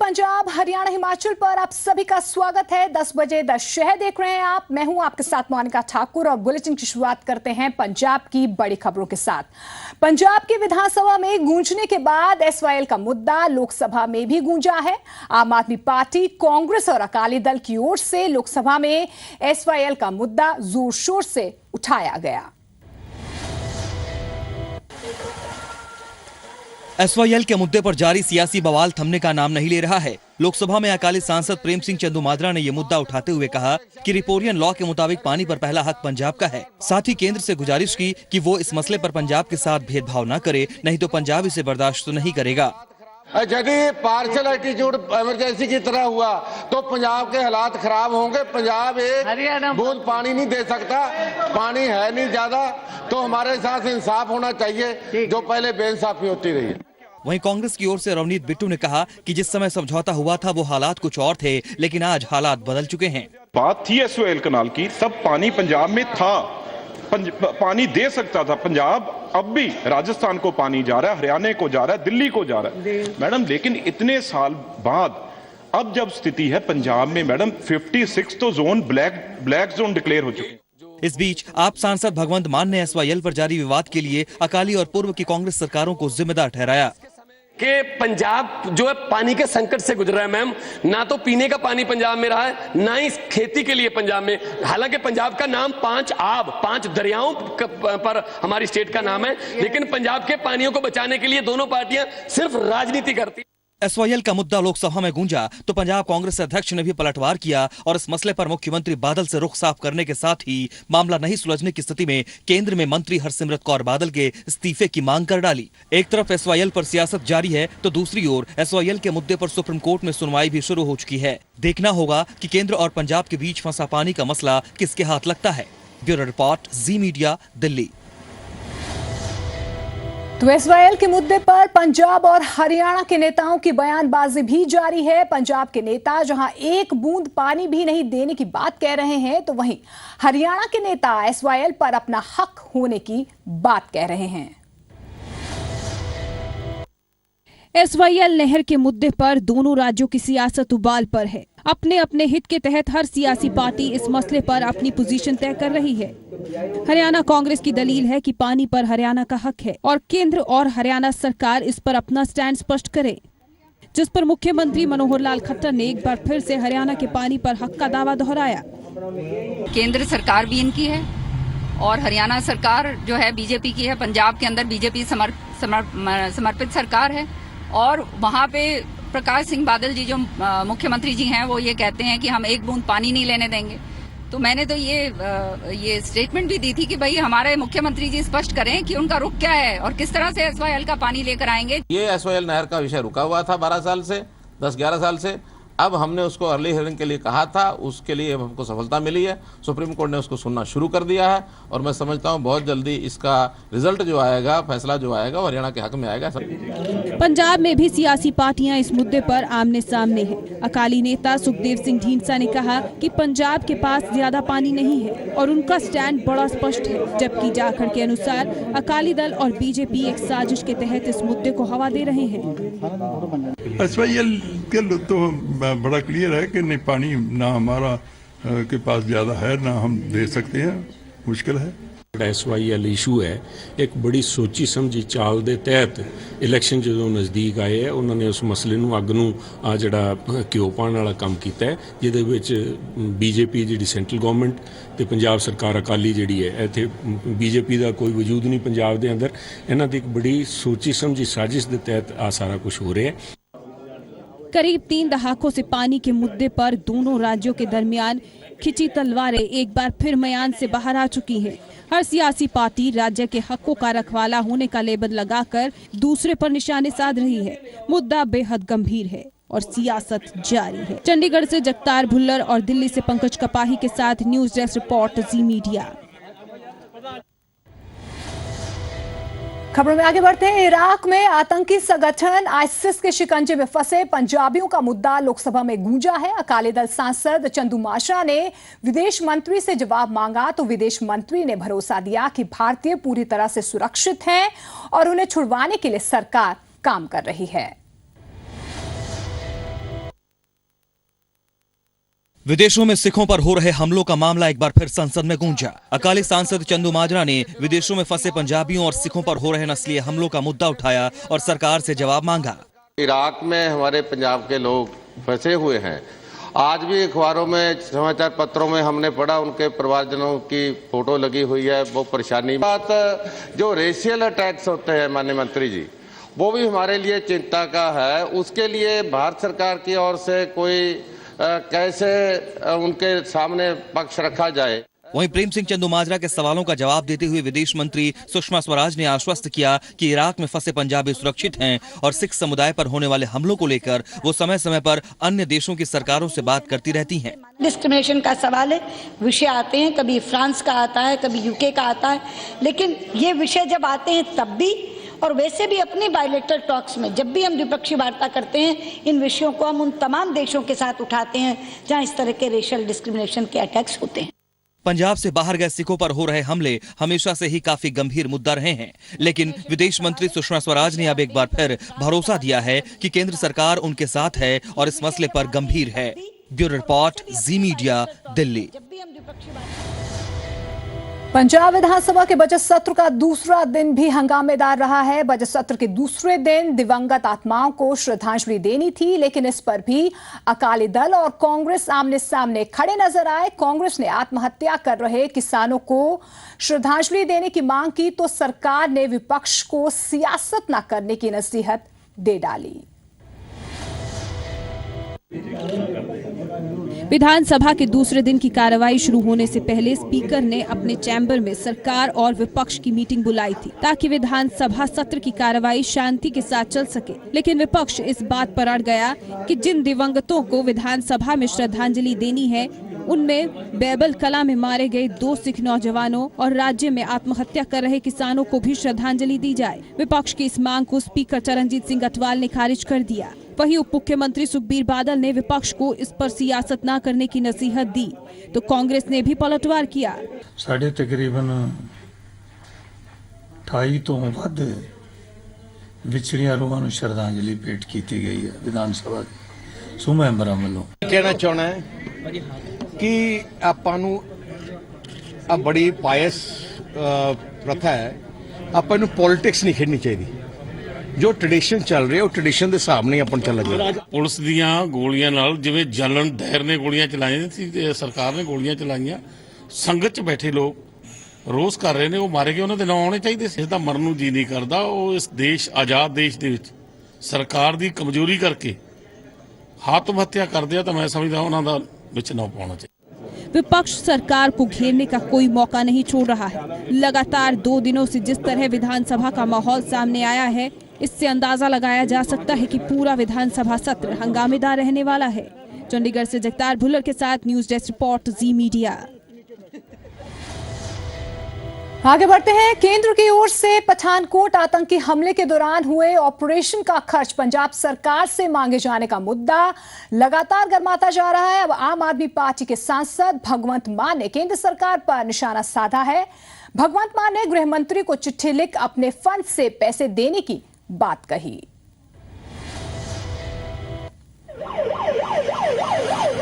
पंजाब, हरियाणा, हिमाचल पर आप सभी का स्वागत है। 10 बजे 10 शहर देख रहे हैं आप। मैं हूं आपके साथ मोनिका ठाकुर और बुलेटिन की शुरुआत करते हैं पंजाब की बड़ी खबरों के साथ। पंजाब की विधानसभा में गूंजने के बाद एसवाईएल का मुद्दा लोकसभा में भी गूंजा है। आम आदमी पार्टी, कांग्रेस और अकाली दल की ओर से लोकसभा में एसवाईएल का मुद्दा जोर शोर से उठाया गया। एसवाईएल के मुद्दे पर जारी सियासी बवाल थमने का नाम नहीं ले रहा है। लोकसभा में अकाली सांसद प्रेम सिंह चंदूमाजरा ने यह मुद्दा उठाते हुए कहा कि रिपोरियन लॉ के मुताबिक पानी पर पहला हक पंजाब का है। साथ ही केंद्र से गुजारिश की कि वो इस मसले पर पंजाब के साथ भेदभाव न करे, नहीं तो पंजाब इसे बर्दाश्त नहीं करेगा। यदि पार्शियल एटीट्यूड इमरजेंसी की तरह हुआ तो पंजाब के हालात खराब होंगे। पंजाब एक बूंद पानी नहीं दे सकता, पानी है नहीं ज्यादा, तो हमारे साथ इंसाफ होना चाहिए जो पहले बेइंसाफी होती रही। वहीं कांग्रेस की ओर से रवनीत बिट्टू ने कहा कि जिस समय समझौता हुआ था वो हालात कुछ और थे, लेकिन आज हालात बदल चुके हैं। बात थी एसवाईएल कनाल की, तब पानी पंजाब में था, पानी दे सकता था पंजाब। अब भी राजस्थान को पानी जा रहा है, हरियाणा को जा रहा है, दिल्ली को जा रहा है मैडम। लेकिन इतने साल बाद अब जब स्थिति है पंजाब में मैडम 56 तो जोन ब्लैक जोन डिक्लेयर हो चुके हैं। इस बीच आप सांसद भगवंत मान ने एसवाईएल पर जारी विवाद के लिए अकाली और पूर्व की कांग्रेस सरकारों को जिम्मेदार ठहराया कि पंजाब जो है पानी के संकट से गुजर रहा है। मैम, ना तो पीने का पानी पंजाब में रहा है, ना ही खेती के लिए पंजाब में। हालांकि पंजाब का नाम 5 दरियाओं पर हमारी स्टेट का नाम है, लेकिन पंजाब के पानियों को बचाने के लिए दोनों पार्टियां सिर्फ राजनीति करती। एसवाईएल का मुद्दा लोकसभा में गूंजा तो पंजाब कांग्रेस अध्यक्ष ने भी पलटवार किया और इस मसले पर मुख्यमंत्री बादल से रुख साफ करने के साथ ही मामला नहीं सुलझने की स्थिति में केंद्र में मंत्री हरसिमरत कौर बादल के इस्तीफे की मांग कर डाली। एक तरफ एसवाईएल पर सियासत जारी है तो दूसरी ओर एसवाईएल के मुद्दे पर सुप्रीम कोर्ट में सुनवाई भी शुरू हो चुकी है। देखना होगा कि केंद्र और पंजाब के बीच फंसा पानी का मसला किसके हाथ लगता है। ब्यूरो रिपोर्ट, जी मीडिया, दिल्ली। तो एसवाईएल के मुद्दे पर पंजाब और हरियाणा के नेताओं की बयानबाजी भी जारी है। पंजाब के नेता जहां एक बूंद पानी भी नहीं देने की बात कह रहे हैं, तो वहीं हरियाणा के नेता एसवाईएल पर अपना हक होने की बात कह रहे हैं। एसवाईएल नहर के मुद्दे पर दोनों राज्यों की सियासत उबाल पर है। अपने अपने हित के तहत हर सियासी पार्टी इस मसले पर अपनी पोजीशन तय कर रही है। हरियाणा कांग्रेस की दलील है कि पानी पर हरियाणा का हक है और केंद्र और हरियाणा सरकार इस पर अपना स्टैंड स्पष्ट करे, जिस पर मुख्यमंत्री मनोहर लाल खट्टर ने एक बार फिर से हरियाणा के पानी पर हक का दावा दोहराया। केंद्र सरकार भी इनकी है और हरियाणा सरकार जो है बीजेपी की है। पंजाब के अंदर बीजेपी समर्पित सरकार है और वहाँ पे प्रकाश सिंह बादल जी जो मुख्यमंत्री जी हैं वो ये कहते हैं कि हम एक बूंद पानी नहीं लेने देंगे। तो मैंने तो ये स्टेटमेंट भी दी थी कि भाई हमारे मुख्यमंत्री जी स्पष्ट करें कि उनका रुख क्या है और किस तरह से एसवाईएल का पानी लेकर आएंगे। ये एसवाईएल नहर का विषय रुका हुआ था 12 साल से, 10-11 साल से। अब हमने उसको अर्ली हियरिंग के लिए कहा था, उसके लिए हमको सफलता मिली है। सुप्रीम कोर्ट ने उसको सुनना शुरू कर दिया है और मैं समझता हूं बहुत जल्दी इसका रिजल्ट जो आएगा, फैसला जो आएगा, वो हरियाणा के हक में आएगा। पंजाब में भी सियासी पार्टियां इस मुद्दे पर आमने सामने हैं। अकाली नेता सुखदेव सिंह ढींढसा ने कहा कि पंजाब के पास ज्यादा पानी नहीं है और उनका स्टैंड बड़ा स्पष्ट है, जबकि जाखड़ के अनुसार अकाली दल और बीजेपी एक साजिश के तहत इस मुद्दे को हवा दे रहे हैं। एसवाईएल के तो बड़ा क्लियर है कि नहीं, पानी ना हमारा के पास ज़्यादा है ना हम दे सकते हैं, मुश्किल है। एसवाईएल इशू है एक बड़ी सोची समझी चाल ਦੇ ਤਹਿਤ ਇਲੈਕਸ਼ਨ ਜਦੋਂ ਨਜ਼ਦੀਕ ਆਏ ਹੈ ਉਹਨਾਂ ਨੇ ਉਸ ਮਸਲੇ ਨੂੰ ਅੱਗ ਨੂੰ ਆ ਜਿਹੜਾ ਘਿਓ ਪਾਉਣ ਵਾਲਾ ਕੰਮ ਕੀਤਾ ਹੈ, ਜਿਹਦੇ ਵਿੱਚ ਬੀਜੇਪੀ ਜਿਹੜੀ ਸੈਂਟਰਲ ਗਵਰਨਮੈਂਟ ਤੇ ਪੰਜਾਬ ਸਰਕਾਰ ਅਕਾਲੀ ਜਿਹੜੀ ਹੈ, ਇੱਥੇ ਬੀਜੇਪੀ ਦਾ ਕੋਈ ਵਜੂਦ ਨਹੀਂ ਪੰਜਾਬ ਦੇ ਅੰਦਰ। ਇਹਨਾਂ ਦੀ ਇੱਕ ਬੜੀ ਸੋਚੀ ਸਮਝੀ ਸਾਜ਼ਿਸ਼ ਦੇ ਤਹਿਤ ਆ ਸਾਰਾ ਕੁਝ ਹੋ ਰਿਹਾ ਹੈ। करीब 3 दहाकों से पानी के मुद्दे पर दोनों राज्यों के दरमियान खिंची तलवारें एक बार फिर मैदान से बाहर आ चुकी हैं। हर सियासी पार्टी राज्य के हकों का रखवाला होने का लेबल लगाकर दूसरे पर निशाने साध रही है। मुद्दा बेहद गंभीर है और सियासत जारी है। चंडीगढ़ से जगतार भुल्लर और दिल्ली से पंकज कपाही के साथ न्यूज डेस्क रिपोर्ट, जी मीडिया। खबरों में आगे बढ़ते हैं। इराक में आतंकी संगठन आईसिस के शिकंजे में फंसे पंजाबियों का मुद्दा लोकसभा में गूंजा है। अकाली दल सांसद चंदूमाजरा ने विदेश मंत्री से जवाब मांगा तो विदेश मंत्री ने भरोसा दिया कि भारतीय पूरी तरह से सुरक्षित हैं और उन्हें छुड़वाने के लिए सरकार काम कर रही है। विदेशों में सिखों पर हो रहे हमलों का मामला एक बार फिर संसद में गूंजा। अकाली सांसद चंदूमाजरा ने विदेशों में फंसे पंजाबियों और सिखों पर हो रहे नस्लीय हमलों का मुद्दा उठाया और सरकार से जवाब मांगा। इराक में हमारे पंजाब के लोग फंसे हुए हैं। आज भी अखबारों में, समाचार पत्रों में हमने पढ़ा, उनके परिवारजनों की फोटो लगी हुई है। वो परेशानी बात, जो रेशियल अटैक्स होते हैं माननीय मंत्री जी, वो भी हमारे लिए चिंता का है। उसके लिए भारत सरकार की ओर से कोई कैसे उनके सामने पक्ष रखा जाए। वहीं प्रेम सिंह चंदूमाजरा के सवालों का जवाब देते हुए विदेश मंत्री सुषमा स्वराज ने आश्वस्त किया कि इराक में फंसे पंजाबी सुरक्षित हैं और सिख समुदाय पर होने वाले हमलों को लेकर वो समय समय पर अन्य देशों की सरकारों से बात करती रहती हैं। डिस्क्रिमिनेशन का सवाल है, विषय आते हैं, कभी फ्रांस का आता है, कभी यूके का आता है, लेकिन ये विषय जब आते हैं तब भी, और वैसे भी अपने बायलैटरल टॉक्स में जब भी हम द्विपक्षीय वार्ता करते हैं, इन विषयों को हम उन तमाम देशों के साथ उठाते हैं जहां इस तरह के रेशियल डिस्क्रिमिनेशन के अटैक्स होते हैं। पंजाब से बाहर गए सिखों पर हो रहे हमले हमेशा से ही काफी गंभीर मुद्दा रहे हैं, लेकिन विदेश मंत्री सुषमा स्वराज ने अब एक बार फिर भरोसा दिया है कि केंद्र सरकार उनके साथ है और इस मसले पर गंभीर है। ब्यूरो रिपोर्ट, जी मीडिया, दिल्ली। पंजाब विधानसभा के बजट सत्र का दूसरा दिन भी हंगामेदार रहा है। बजट सत्र के दूसरे दिन दिवंगत आत्माओं को श्रद्धांजलि देनी थी, लेकिन इस पर भी अकाली दल और कांग्रेस आमने सामने खड़े नजर आए। कांग्रेस ने आत्महत्या कर रहे किसानों को श्रद्धांजलि देने की मांग की तो सरकार ने विपक्ष को सियासत न करने की नसीहत दे डाली। विधानसभा के दूसरे दिन की कार्रवाई शुरू होने से पहले स्पीकर ने अपने चैम्बर में सरकार और विपक्ष की मीटिंग बुलाई थी ताकि विधानसभा सत्र की कार्रवाई शांति के साथ चल सके, लेकिन विपक्ष इस बात पर अड़ गया कि जिन दिवंगतों को विधानसभा में श्रद्धांजलि देनी है उनमें बैबल कला में मारे गए 2 सिख नौजवानों और राज्य में आत्महत्या कर रहे किसानों को भी श्रद्धांजलि दी जाए। विपक्ष की इस मांग को स्पीकर चरणजीत सिंह गठवाल ने खारिज कर दिया। वहीं उप मुख्यमंत्री सुखबीर बादल ने विपक्ष को इस पर सियासत न करने की नसीहत दी तो कांग्रेस ने भी पलटवार किया। साढ़े तकरीबन 28 तो वध विछड़ियां रूहां नूं श्रद्धांजलि भेंट की गई है विधानसभा के सू मैंबरां वल्लों। कहना चाहना है कि आपां नूं आ बड़ी पायस प्रथा है, आपां नूं पॉलिटिक्स नहीं खेडनी चाहिए। जो ट्रेडिशन चल रही है वो ट्रेडिशन के हिसाब नहीं अपन चलेंगे। पुलिस दीयां गोलियां नाल जिवें जलन दहर ने गोलियां चलाईਆਂ ਸੀ, सरकार ने गोलियां चलाईਆਂ, संगत च बैठे लोग रोस कर रहे ने, वो मारे गए, उन्होंने ਨਾਂ आने चाहिए ਸੀ। इसदा मरन नूं जी नहीं करदा। ਉਹ इस देश आजाद देश ਦੇ ਵਿੱਚ सरकार ਦੀ ਕਮਜ਼ੋਰੀ ਕਰਕੇ आत्म हत्या करदे आ ਤਾਂ मैं समझदा ਉਹਨਾਂ ਦਾ ਵਿੱਚ ਨਾਂ ਪਾਉਣਾ चाहिए। विपक्ष सरकार को घेरने का कोई मौका नहीं छोड़ रहा है। लगातार 2 दिनों से जिस तरह विधानसभा का माहौल सामने आया है, इससे अंदाजा लगाया जा सकता है कि पूरा विधानसभा सत्र हंगामेदार रहने वाला है। चंडीगढ़ से जगतार भुल्लर के साथ न्यूज डेस्क रिपोर्ट, जी मीडिया। आगे बढ़ते हैं। केंद्र की ओर से पठानकोट आतंकी हमले के दौरान हुए ऑपरेशन का खर्च पंजाब सरकार से मांगे जाने का मुद्दा लगातार गर्माता जा रहा है। अब आम आदमी पार्टी के सांसद भगवंत मान ने केंद्र सरकार पर निशाना साधा है। भगवंत मान ने गृह मंत्री को चिट्ठी लिख अपने फंड से पैसे देने की बात कही।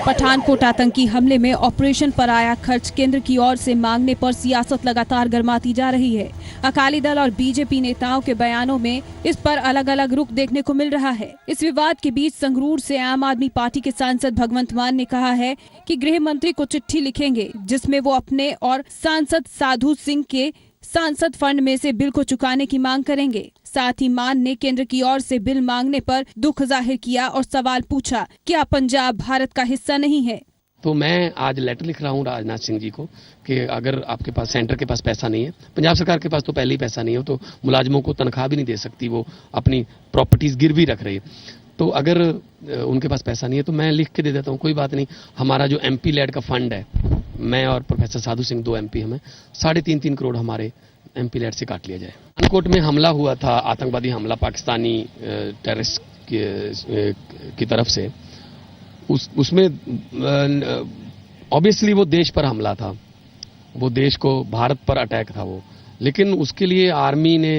पठानकोट आतंकी हमले में ऑपरेशन पर आया खर्च केंद्र की ओर से मांगने पर सियासत लगातार गर्माती जा रही है। अकाली दल और बीजेपी नेताओं के बयानों में इस पर अलग अलग रुख देखने को मिल रहा है। इस विवाद के बीच संगरूर से आम आदमी पार्टी के सांसद भगवंत मान ने कहा है कि गृह मंत्री को चिट्ठी लिखेंगे जिसमें वो अपने और सांसद साधु सिंह के सांसद फंड में से बिल को चुकाने की मांग करेंगे। साथ ही मान ने केंद्र की ओर से बिल मांगने पर दुख जाहिर किया और सवाल पूछा, क्या पंजाब भारत का हिस्सा नहीं है? तो मैं आज लेटर लिख रहा हूं राजनाथ सिंह जी को कि अगर आपके पास सेंटर के पास पैसा नहीं है, पंजाब सरकार के पास तो पहले ही पैसा नहीं हो, तो मुलाजमों को तनख्वाह भी नहीं दे सकती, वो अपनी प्रॉपर्टीज गिरवी रख रही है, तो अगर उनके पास पैसा नहीं है तो मैं लिख के दे देता हूँ, कोई बात नहीं। हमारा जो MP लेड का फंड है, मैं और प्रोफेसर साधु सिंह 2 MP हमें 3.5 करोड़ हमारे MP लेड से काट लिया जाए। पठानकोट में हमला हुआ था, आतंकवादी हमला पाकिस्तानी टेररिस्ट की तरफ से, उसमें ऑब्वियसली वो देश पर हमला था, वो देश को भारत पर अटैक था वो, लेकिन उसके लिए आर्मी ने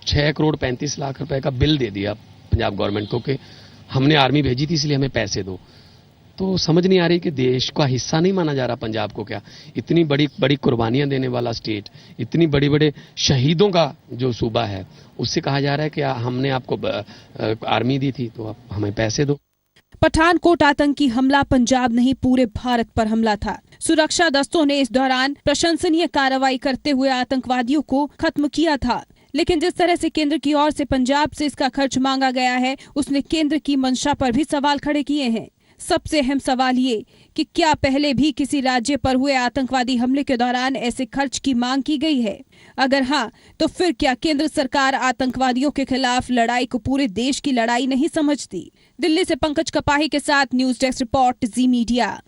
6 करोड़ 35 लाख रुपए का बिल दे दिया पंजाब गवर्नमेंट को कि हमने आर्मी भेजी थी इसलिए हमें पैसे दो। तो समझ नहीं आ रही कि देश का हिस्सा नहीं माना जा रहा पंजाब को क्या? इतनी बड़ी बड़ी कुर्बानियां देने वाला स्टेट, इतनी बड़ी बड़े शहीदों का जो सूबा है, उससे कहा जा रहा है कि हमने आपको आर्मी दी थी तो आप हमें पैसे दो। पठानकोट आतंकी हमला पंजाब नहीं पूरे भारत पर हमला था। सुरक्षा दस्तों ने इस दौरान प्रशंसनीय कार्रवाई करते हुए आतंकवादियों को खत्म किया था, लेकिन जिस तरह से केंद्र की ओर से पंजाब से इसका खर्च मांगा गया है, उसने केंद्र की मंशा पर भी सवाल खड़े किए हैं। सबसे अहम सवाल ये कि क्या पहले भी किसी राज्य पर हुए आतंकवादी हमले के दौरान ऐसे खर्च की मांग की गई है? अगर हाँ, तो फिर क्या केंद्र सरकार आतंकवादियों के खिलाफ लड़ाई को पूरे देश की लड़ाई नहीं समझती? दिल्ली से पंकज कपाही के साथ न्यूज डेस्क रिपोर्ट, जी मीडिया।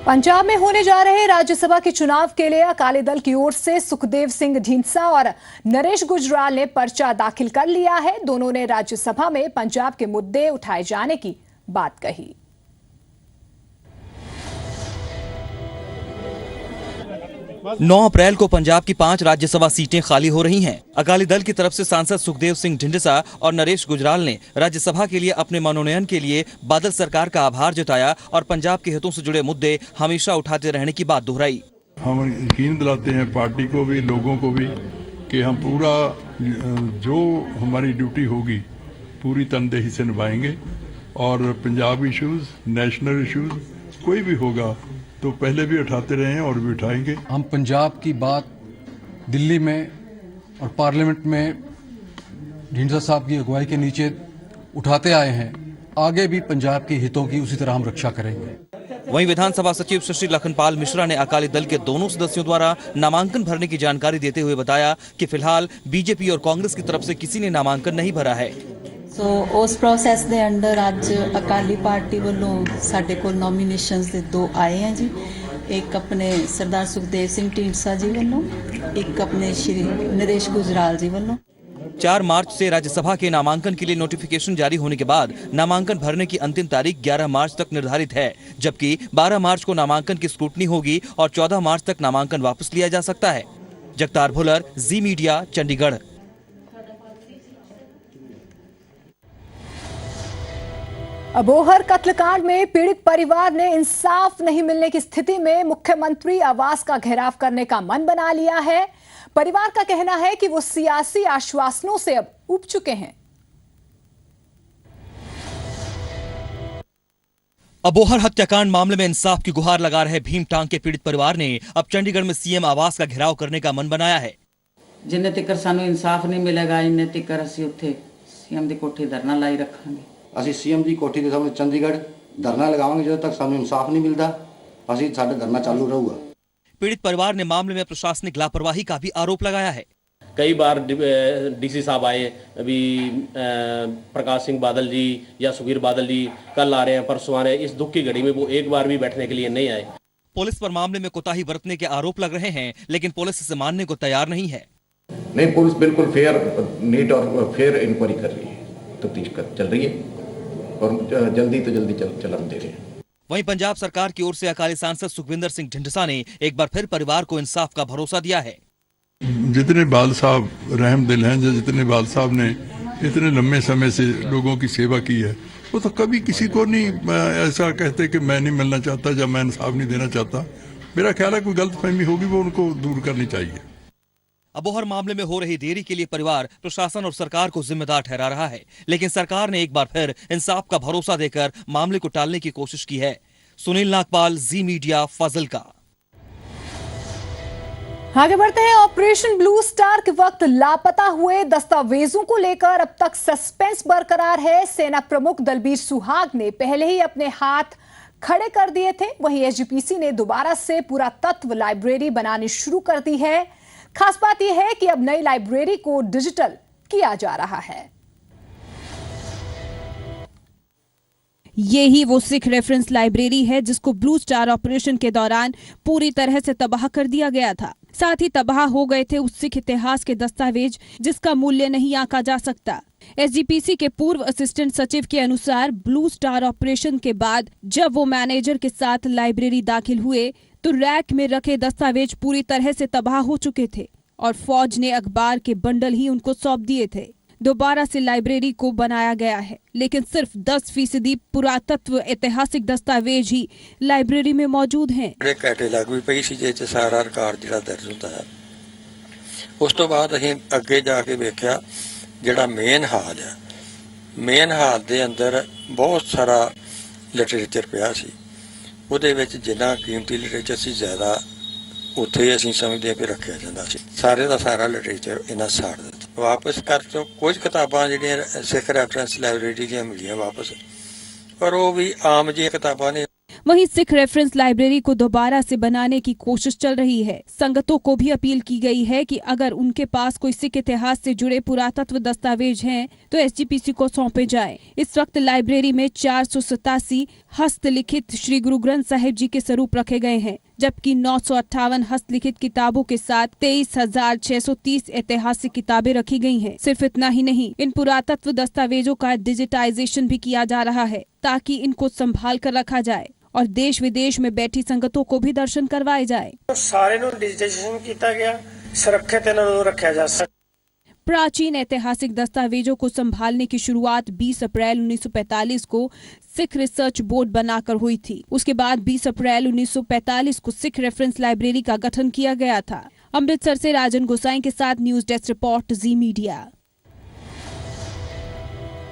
पंजाब में होने जा रहे राज्यसभा के चुनाव के लिए अकाली दल की ओर से सुखदेव सिंह ढींडसा और नरेश गुजराल ने पर्चा दाखिल कर लिया है। दोनों ने राज्यसभा में पंजाब के मुद्दे उठाए जाने की बात कही। 9 अप्रैल को पंजाब की 5 राज्यसभा सीटें खाली हो रही हैं। अकाली दल की तरफ से सांसद सुखदेव सिंह ढींडसा और नरेश गुजराल ने राज्यसभा के लिए अपने मनोनयन के लिए बादल सरकार का आभार जताया और पंजाब के हितों से जुड़े मुद्दे हमेशा उठाते रहने की बात दोहराई। हम यकीन दिलाते हैं पार्टी को भी, लोगों को भी, कि हम पूरा जो हमारी ड्यूटी होगी पूरी तनदेही से निभाएंगे और पंजाब इश्यूज, नेशनल इश्यूज कोई भी होगा तो पहले भी उठाते रहे हैं और भी उठाएंगे। हम पंजाब की बात दिल्ली में और पार्लियामेंट में ढींडसा साहब की अगुवाई के नीचे उठाते आए हैं। आगे भी पंजाब के हितों की उसी तरह हम रक्षा करेंगे। वहीं विधानसभा सचिव शशि लखनपाल मिश्रा ने अकाली दल के दोनों सदस्यों द्वारा नामांकन भरने की जानकारी देते हुए बताया कि फिलहाल बीजेपी और कांग्रेस की तरफ से किसी ने नामांकन नहीं भरा है। उस प्रोसैस के अंडर अज अकाली पार्टी वालों साडे कोल नॉमीनेशनस दे 2 आए हैं जी। एक अपने सरदार सुखदेव सिंह ढींडसा जी वालों, एक अपने श्री नरेश गुजराल जी वालों। 4 मार्च से राज्यसभा के नामांकन के लिए नोटिफिकेशन जारी होने के बाद नामांकन भरने की अंतिम तारीख 11 मार्च तक निर्धारित है, जबकि 12 मार्च को नामांकन की स्क्रूटनी होगी और 14 मार्च तक नामांकन वापस लिया जा सकता है। जगतार भुलर, जी मीडिया, चंडीगढ़। अबोहर कत्लकांड में पीड़ित परिवार ने इंसाफ नहीं मिलने की स्थिति में मुख्यमंत्री आवास का घेराव करने का मन बना लिया है। परिवार का कहना है कि वो सियासी आश्वासनों से अब ऊब चुके हैं। अबोहर हत्याकांड मामले में इंसाफ की गुहार लगा रहे भीमटांग के पीड़ित परिवार ने अब चंडीगढ़ में सीएम आवास का घेराव करने का मन बनाया है। जिन्ने तिकर सानू इंसाफ नहीं मिलेगा, इन्ने तिकर असीं उत्थे सीएम दी कोठी धरना लाई रखांगे। ਅਸੀਂ ਸੀਐਮ ਦੀ ਕੋਠੀ ਦੇ ਸਾਹਮਣੇ ਚੰਡੀਗੜ੍ਹ ਧਰਨਾ ਲਗਾਵਾਂਗੇ ਜਦੋਂ ਤੱਕ ਸਾਨੂੰ ਇਨਸਾਫ ਨਹੀਂ ਮਿਲਦਾ। ਅਸੀਂ ਸਾਡਾ ਧਰਨਾ चालू ਰਹੂਗਾ। पीड़ित परिवार ने मामले में प्रशासनिक लापरवाही का भी आरोप लगाया है। कई बार डीसी साहब आए, अभी प्रकाश सिंह बादल जी या सुखबीर बादल जी कल आ रहे हैं, परसों आ रहे हैं। इस दुख की घड़ी में वो एक बार भी बैठने के लिए नहीं आए। पुलिस पर मामले में कोताही बरतने के आरोप लग रहे हैं, लेकिन पुलिस इसे मानने को तैयार नहीं है। नहीं, पुलिस बिल्कुल फेयर, नीट और फेयर इंक्वायरी कर रही है, तफ्तीश चल रही है और जल्दी तो जल्दी चलन दे रहे हैं। वहीं पंजाब सरकार की ओर से अकाली सांसद सुखविंदर सिंह ढींडसा ने एक बार फिर परिवार को इंसाफ का भरोसा दिया है। जितने बाल साहब रहम दिल हैं, जितने बाल साहब ने इतने लंबे समय से लोगों की सेवा की है, वो तो कभी किसी को नहीं ऐसा कहते कि मैं नहीं मिलना चाहता या मैं इंसाफ नहीं देना चाहता। मेरा ख्याल है कोई गलतफहमी होगी वो उनको दूर करनी चाहिए। अबोहर मामले में हो रही देरी के लिए परिवार प्रशासन और सरकार को जिम्मेदार ठहरा रहा है, लेकिन सरकार ने एक बार फिर इंसाफ का भरोसा देकर मामले को टालने की कोशिश की है। सुनील नागपाल, जी मीडिया, फाजिल्का। आगे बढ़ते हैं। ऑपरेशन ब्लू स्टार के वक्त लापता हुए दस्तावेजों को लेकर अब तक सस्पेंस बरकरार है। सेना प्रमुख दलबीर सुहाग ने पहले ही अपने हाथ खड़े कर दिए थे। वहीं एसजीपीसी ने दोबारा से पुरातत्व लाइब्रेरी बनानी शुरू कर दी है। खास बात यह है कि अब नई लाइब्रेरी को डिजिटल किया जा रहा है। ये ही वो सिख रेफरेंस लाइब्रेरी है जिसको ब्लू स्टार ऑपरेशन के दौरान पूरी तरह से तबाह कर दिया गया था। साथ ही तबाह हो गए थे उस सिख इतिहास के दस्तावेज जिसका मूल्य नहीं आंका जा सकता। एसजीपीसी के पूर्व असिस्टेंट सचिव के अनुसार ब्लू स्टार ऑपरेशन के बाद जब वो मैनेजर के साथ लाइब्रेरी दाखिल हुए तो रैक में रखे दस्तावेज पूरी तरह से तबाह हो चुके थे और फौज ने अखबार के बंडल ही उनको सौंप दिए थे। दोबारा से लाइब्रेरी को बनाया गया है, लेकिन सिर्फ 10% पुरातत्व ऐतिहासिक दस्तावेज ही लाइब्रेरी में मौजूद हैं। कैटेलॉग भी पई सी जे सारा रिकॉर्ड जिहड़ा दर्ज हुंदा है। उस तो बाद असीं अगे जाके वेख्या जिहड़ा मेन हाल है, मेन हाल दे अंदर बहुत सारा लिटरेचर पिया सी। ਉਹਦੇ ਵਿੱਚ ਜਿੰਨਾ ਕੀਮਤੀ ਲਿਟਰੇਚਰ ਸੀ ਜ਼ਿਆਦਾ ਉੱਥੇ ਅਸੀਂ ਸਮਝਦੇ ਕਿ ਰੱਖਿਆ ਜਾਂਦਾ ਸੀ। ਸਾਰੇ ਦਾ ਸਾਰਾ ਲਿਟਰੇਚਰ ਇਹਨਾਂ ਸਾੜ ਦਿੱਤਾ। ਵਾਪਸ ਕਰ ਤੋਂ ਕੁਝ ਕਿਤਾਬਾਂ ਜਿਹੜੀਆਂ ਸਿੱਖ ਰੈਫਰੈਂਸ ਲਾਇਬ੍ਰੇਰੀ ਦੀਆਂ ਮਿਲੀਆਂ ਵਾਪਸ, ਪਰ ਉਹ ਵੀ ਆਮ ਜਿਹੀਆਂ ਕਿਤਾਬਾਂ ਨੇ। वहीं सिख रेफरेंस लाइब्रेरी को दोबारा से बनाने की कोशिश चल रही है। संगतों को भी अपील की गई है कि अगर उनके पास कोई सिख इतिहास से जुड़े पुरातत्व दस्तावेज हैं तो एसजीपीसी को सौंपे जाएं। इस वक्त लाइब्रेरी में 487 हस्तलिखित श्री गुरु ग्रंथ साहिब जी के स्वरूप रखे गए हैं, जबकि 958 हस्तलिखित किताबों के साथ 23,630 ऐतिहासिक किताबें रखी गई हैं। सिर्फ इतना ही नहीं, इन पुरातत्व दस्तावेजों का डिजिटाइजेशन भी किया जा रहा है ताकि इनको संभाल कर रखा जाए और देश विदेश में बैठी संगतों को भी दर्शन करवाए जाए। सारे डिजिटाइजेशन किया गया, सुरक्षित इन्होंने रखा जा सकता। प्राचीन ऐतिहासिक दस्तावेजों को संभालने की शुरुआत 20 अप्रैल 1945 को सिख रिसर्च बोर्ड बनाकर हुई थी। उसके बाद 20 अप्रैल 1945 को सिख रेफरेंस लाइब्रेरी का गठन किया गया था। अमृतसर से राजन गोसाई के साथ न्यूज डेस्क रिपोर्ट, जी मीडिया।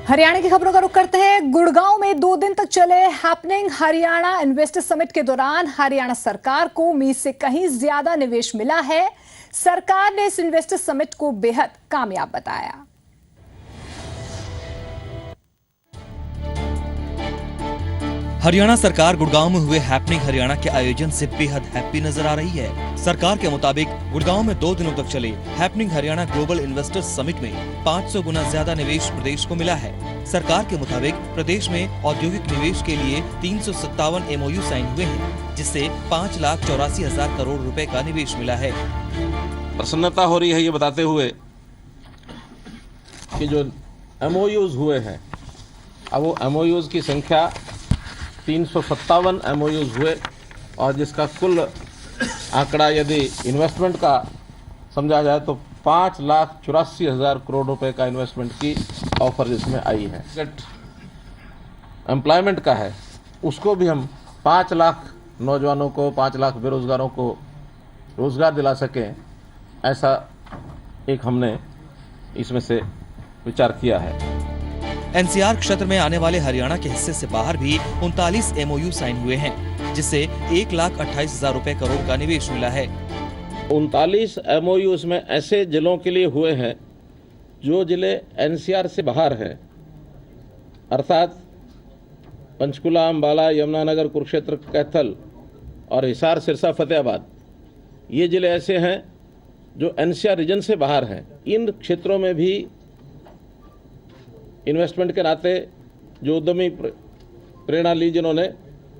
हरियाणा की खबरों का रुख करते हैं। गुड़गांव में 2 दिन तक चले हैपनिंग हरियाणा इन्वेस्टर समिट के दौरान हरियाणा सरकार को उम्मीद से कहीं ज्यादा निवेश मिला है। सरकार ने इस इन्वेस्टर समिट को बेहद कामयाब बताया। हरियाणा सरकार गुड़गांव में हुए हैपनिंग हरियाणा के आयोजन से बेहद हैप्पी नजर आ रही है। सरकार के मुताबिक गुड़गांव में 2 दिनों तक चले happening Haryana global investors summit में 500 गुना ज्यादा निवेश प्रदेश को मिला है। सरकार के मुताबिक प्रदेश में औद्योगिक निवेश के लिए 357 MOU साइन हुए हैं, जिससे 5,84,000 करोड़ रुपए का निवेश मिला है। प्रसन्नता हो रही है ये बताते हुए कि जो MOUs हुए हैं, अब वो MOUs की संख्या 357 MOUs हुए और जिसका कुल आंकड़ा यदि इन्वेस्टमेंट का समझा जाए तो 5,84,000 करोड़ रुपए का इन्वेस्टमेंट की ऑफर जिसमें आई है। एम्प्लॉयमेंट का है, उसको भी हम 5 लाख नौजवानों को, 5 लाख बेरोजगारों को रोजगार दिला सकें, ऐसा एक हमने इसमें से विचार किया है। एनसीआर क्षेत्र में आने वाले हरियाणा के हिस्से से बाहर भी 39 MOU साइन हुए हैं, जिससे 1,28,000 रुपए करोड़ का निवेश मिला है। 39 MOU में ऐसे जिलों के लिए हुए हैं जो जिले एनसीआर से बाहर हैं, अर्थात पंचकुला, अम्बाला, यमुनानगर, कुरुक्षेत्र, कैथल और हिसार, सिरसा, फतेहाबाद, ये जिले ऐसे हैं जो एनसीआर रीजन से बाहर हैं। इन क्षेत्रों में भी इन्वेस्टमेंट के नाते जो उद्यमी प्रेरणा ली जिन्होंने,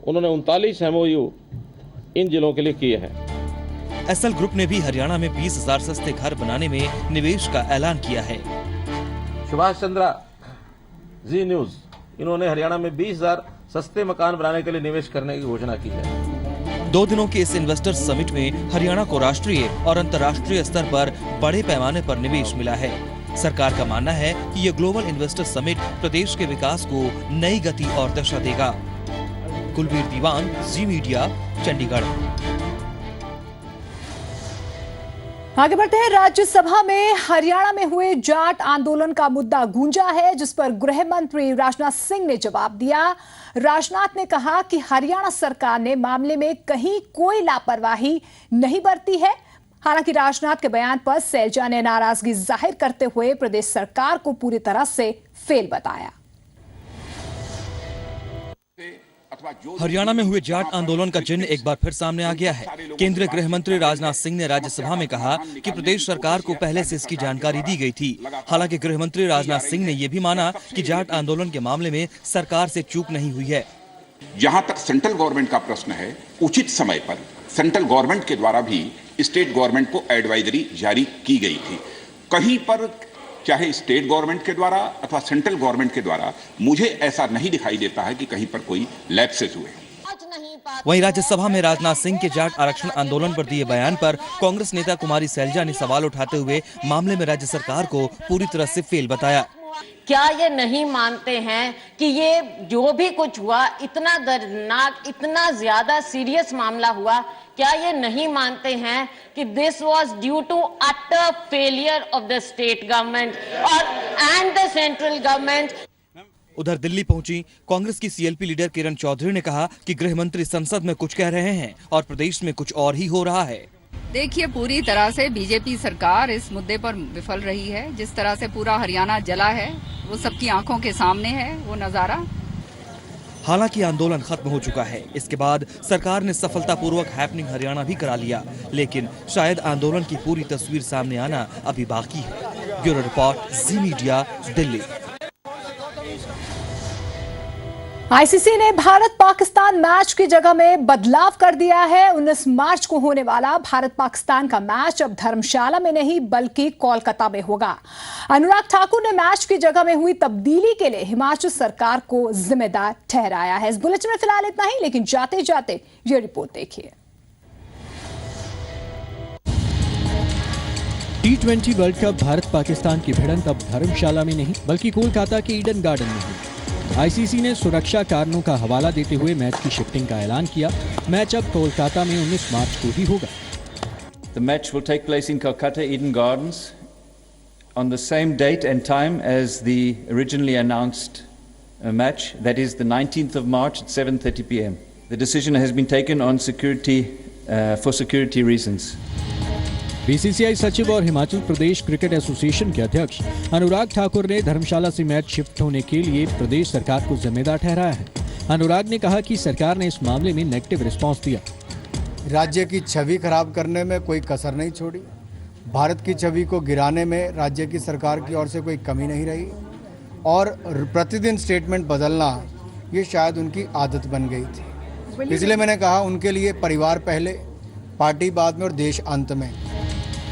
उन्होंने 39 MOU इन जिलों के लिए किए हैं। एसएल ग्रुप ने भी हरियाणा में 20,000 सस्ते घर बनाने में निवेश का ऐलान किया है। सुभाष चंद्रा, जी न्यूज, इन्होंने हरियाणा में 20,000 सस्ते मकान बनाने के लिए निवेश करने की घोषणा की है। 2 दिनों के इस इन्वेस्टर समिट में हरियाणा को राष्ट्रीय और अंतर्राष्ट्रीय स्तर पर बड़े पैमाने पर निवेश मिला है। सरकार का मानना है कि ये ग्लोबल इन्वेस्टर समिट प्रदेश के विकास को नई गति और दिशा देगा। कुलवीर दीवान, जी मीडिया, चंडीगढ़। आगे बढ़ते हैं। राज्यसभा में हरियाणा में हुए जाट आंदोलन का मुद्दा गूंजा है, जिस पर गृह मंत्री राजनाथ सिंह ने जवाब दिया। राजनाथ ने कहा कि हरियाणा सरकार ने मामले में कहीं कोई लापरवाही नहीं बरती है। हालांकि राजनाथ के बयान पर सैलजा ने नाराजगी जाहिर करते हुए प्रदेश सरकार को पूरी तरह से फेल बताया। हरियाणा में हुए जाट आंदोलन का चिन्ह एक बार फिर सामने आ गया है। केंद्रीय गृह मंत्री राजनाथ सिंह ने राज्यसभा में कहा कि प्रदेश सरकार को पहले से इसकी जानकारी दी गई थी। हालांकि गृह मंत्री राजनाथ सिंह ने यह भी माना कि जाट आंदोलन के मामले में सरकार से चूक नहीं हुई है। जहां तक सेंट्रल गवर्नमेंट का प्रश्न है, उचित समय पर सेंट्रल गवर्नमेंट के द्वारा भी स्टेट गवर्नमेंट को एडवाइजरी जारी की गई थी। कहीं पर चाहे स्टेट गवर्नमेंट के द्वारा अथवा सेंट्रल गवर्नमेंट के द्वारा मुझे ऐसा नहीं दिखाई देता है कि कहीं पर कोई लैप्सेस हुए। वहीं राज्यसभा में राजनाथ सिंह के जाट आरक्षण आंदोलन पर दिए बयान पर कांग्रेस नेता कुमारी सैलजा ने सवाल उठाते हुए मामले में राज्य सरकार को पूरी तरह से फेल बताया। क्या ये नहीं मानते हैं कि ये जो भी कुछ हुआ इतना दर्दनाक, इतना ज्यादा सीरियस मामला हुआ, क्या ये नहीं मानते हैं कि this was due to utter failure of the state government और एंड द सेंट्रल गवर्नमेंट। उधर दिल्ली पहुंची कांग्रेस की सीएलपी लीडर किरण चौधरी ने कहा कि गृह मंत्री संसद में कुछ कह रहे हैं और प्रदेश में कुछ और ही हो रहा है। देखिए, पूरी तरह से बीजेपी सरकार इस मुद्दे पर विफल रही है। जिस तरह से पूरा हरियाणा जला है वो सबकी आंखों के सामने है वो नजारा। हालांकि आंदोलन खत्म हो चुका है। इसके बाद सरकार ने सफलतापूर्वक हैपनिंग हरियाणा भी करा लिया, लेकिन शायद आंदोलन की पूरी तस्वीर सामने आना अभी बाकी है। ब्यूरो रिपोर्ट, जी मीडिया, दिल्ली। आईसीसी ने भारत पाकिस्तान मैच की जगह में बदलाव कर दिया है। 19 मार्च को होने वाला भारत पाकिस्तान का मैच अब धर्मशाला में नहीं बल्कि कोलकाता में होगा। अनुराग ठाकुर ने मैच की जगह में हुई तब्दीली के लिए हिमाचल सरकार को जिम्मेदार ठहराया है। इस बुलेटिन में फिलहाल इतना ही, लेकिन जाते जाते ये रिपोर्ट देखिए। T20 world cup Bharat Pakistan की भिड़ंत अब धर्मशाला में नहीं बल्कि कोलकाता के ईडन गार्डन में हुई। आईसीसी ने सुरक्षा कारणों का हवाला देते हुए मैच की शिफ्टिंग का ऐलान किया। मैच अब कोलकाता में 19 मार्च को ही होगा। The match will take place in Kolkata Eden Gardens on the same date and time as the originally announced match, that is the 19th of March at 7:30 p.m. The decision has been taken on for security reasons. BCCI सचिव और Himachal Pradesh cricket association के अध्यक्ष अनुराग ठाकुर ने धर्मशाला से match shift होने के लिए प्रदेश सरकार को जिम्मेदार ठहराया है। अनुराग ने कहा कि सरकार ने इस मामले में नेगेटिव रिस्पांस दिया। राज्य की छवि खराब करने में कोई कसर नहीं छोड़ी। भारत की छवि को गिराने में राज्य की सरकार की ओर से कोई कमी नहीं रही और प्रतिदिन स्टेटमेंट बदलना ये शायद उनकी आदत बन गई थी। इसलिए मैंने कहा उनके लिए परिवार पहले, पार्टी बाद में और देश अंत में।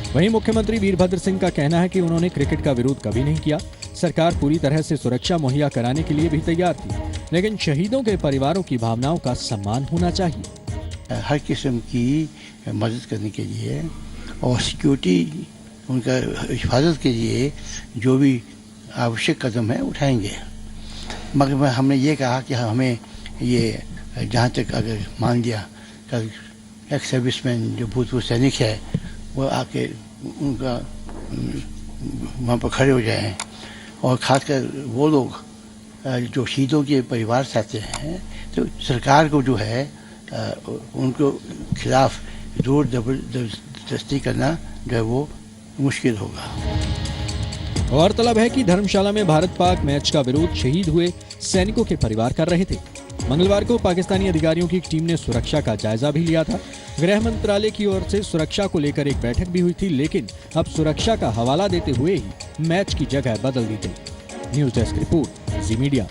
वहीं मुख्यमंत्री वीरभद्र सिंह का कहना है कि उन्होंने क्रिकेट का विरोध कभी नहीं किया। सरकार पूरी तरह से सुरक्षा मुहैया कराने के लिए भी तैयार थी, लेकिन शहीदों के परिवारों की भावनाओं का सम्मान होना चाहिए। हर किस्म की मदद करने के लिए और सिक्योरिटी, उनका हिफाजत के लिए जो भी आवश्यक कदम है उठाएंगे। मगर हमने ये कहा कि हमें ये जहाँ तक अगर मान लिया एक्स सर्विसमैन जो भूतपूर्व सैनिक है वो आके उनका वहाँ पर खड़े हो जाएं और ख़ासकर वो लोग जो शहीदों के परिवार से आते हैं, तो सरकार को जो है उनको खिलाफ जोर जबरदस्ती करना जो है वो मुश्किल होगा। गौरतलब है कि धर्मशाला में भारत पाक मैच का विरोध शहीद हुए सैनिकों के परिवार कर रहे थे। मंगलवार को पाकिस्तानी अधिकारियों की एक टीम ने सुरक्षा का जायजा भी लिया था। गृह मंत्रालय की ओर से सुरक्षा को लेकर एक बैठक भी हुई थी, लेकिन अब सुरक्षा का हवाला देते हुए ही मैच की जगह बदल दी गई। न्यूज डेस्क रिपोर्ट, जी मीडिया।